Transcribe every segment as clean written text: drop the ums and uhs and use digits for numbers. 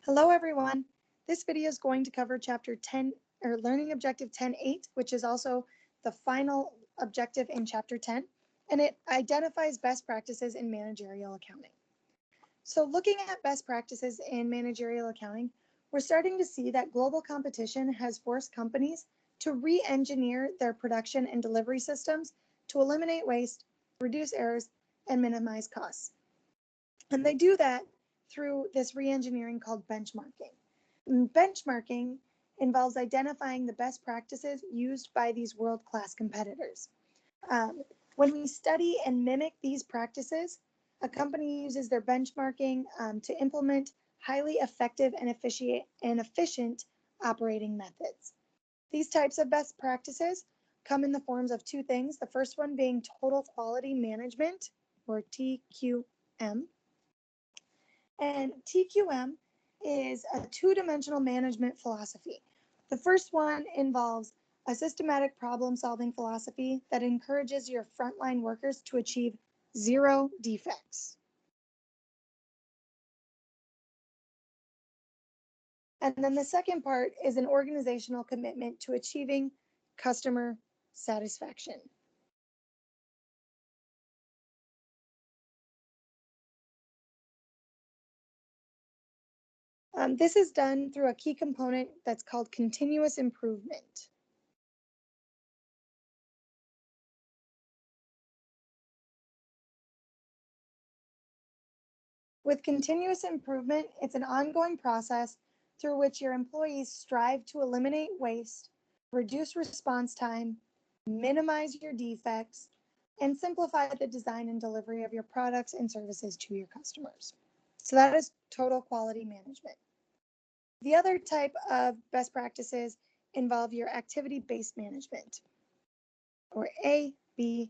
Hello everyone. This video is going to cover chapter 10 or learning objective 10.8, which is also the final objective in chapter 10, and it identifies best practices in managerial accounting. So looking at best practices in managerial accounting, we're starting to see that global competition has forced companies to re-engineer their production and delivery systems to eliminate waste, reduce errors, and minimize costs. And they do that through this re-engineering called benchmarking. Benchmarking involves identifying the best practices used by these world-class competitors. When we study and mimic these practices, a company uses their benchmarking to implement highly effective and efficient operating methods. These types of best practices come in the forms of two things. The first one being total quality management, or TQM. And TQM is a two-dimensional management philosophy. The first one involves a systematic problem-solving philosophy that encourages your frontline workers to achieve zero defects. And then the second part is an organizational commitment to achieving customer satisfaction. This is done through a key component that's called continuous improvement. With continuous improvement, it's an ongoing process through which your employees strive to eliminate waste, reduce response time, minimize your defects, and simplify the design and delivery of your products and services to your customers. So that is total quality management. The other type of best practices involve your activity-based management, or ABM.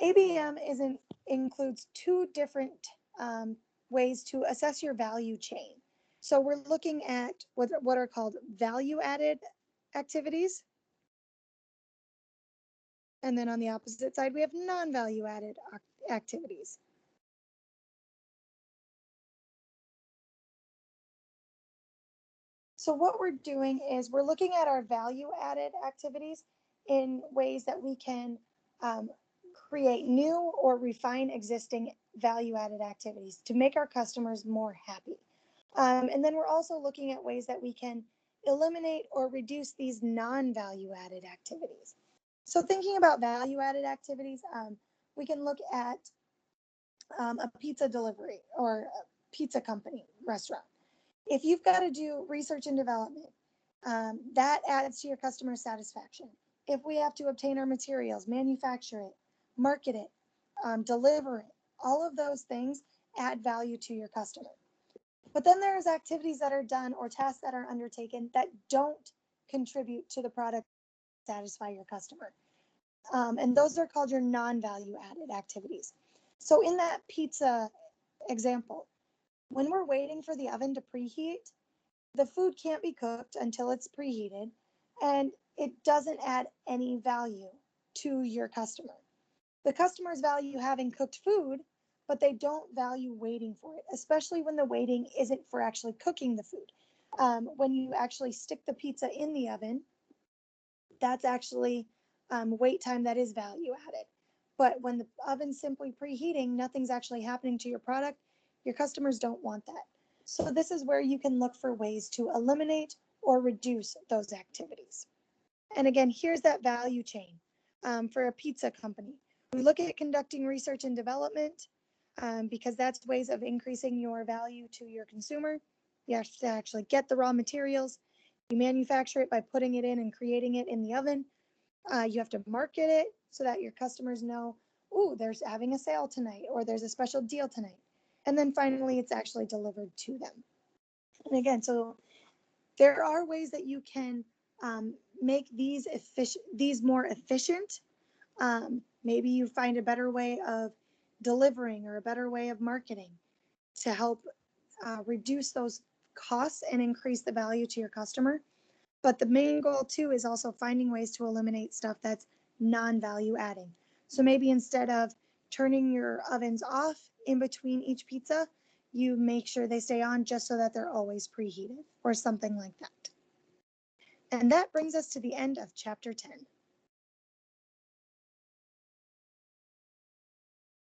ABM includes two different ways to assess your value chain. So we're looking at what are called value-added activities. And then on the opposite side, we have non-value-added activities. So what we're doing is we're looking at our value-added activities in ways that we can create new or refine existing value-added activities to make our customers more happy. And then we're also looking at ways that we can eliminate or reduce these non-value-added activities. So thinking about value-added activities, we can look at a pizza delivery or a pizza company restaurant. If you've got to do research and development, that adds to your customer satisfaction. If we have to obtain our materials, manufacture it, market it, deliver it, all of those things add value to your customer. But then there's activities that are done or tasks that are undertaken that don't contribute to the product to satisfy your customer. And those are called your non-value added activities. So in that pizza example, when we're waiting for the oven to preheat, the food can't be cooked until it's preheated, and it doesn't add any value to your customer. The customers value having cooked food, but they don't value waiting for it, especially when the waiting isn't for actually cooking the food. When you actually stick the pizza in the oven, that's actually wait time that is value added. But when the oven's simply preheating, nothing's actually happening to your product. Your customers don't want that. So this is where you can look for ways to eliminate or reduce those activities. And again, here's that value chain for a pizza company. We look at conducting research and development because that's ways of increasing your value to your consumer. You have to actually get the raw materials. You manufacture it by putting it in and creating it in the oven. You have to market it so that your customers know, oh, there's having a sale tonight, or there's a special deal tonight. And then finally, it's actually delivered to them. And again, so there are ways that you can make these more efficient. Maybe you find a better way of delivering or a better way of marketing to help reduce those costs and increase the value to your customer. But the main goal too is also finding ways to eliminate stuff that's non-value adding. So maybe instead of turning your ovens off in between each pizza, you make sure they stay on just so that they're always preheated or something like that. And that brings us to the end of chapter 10.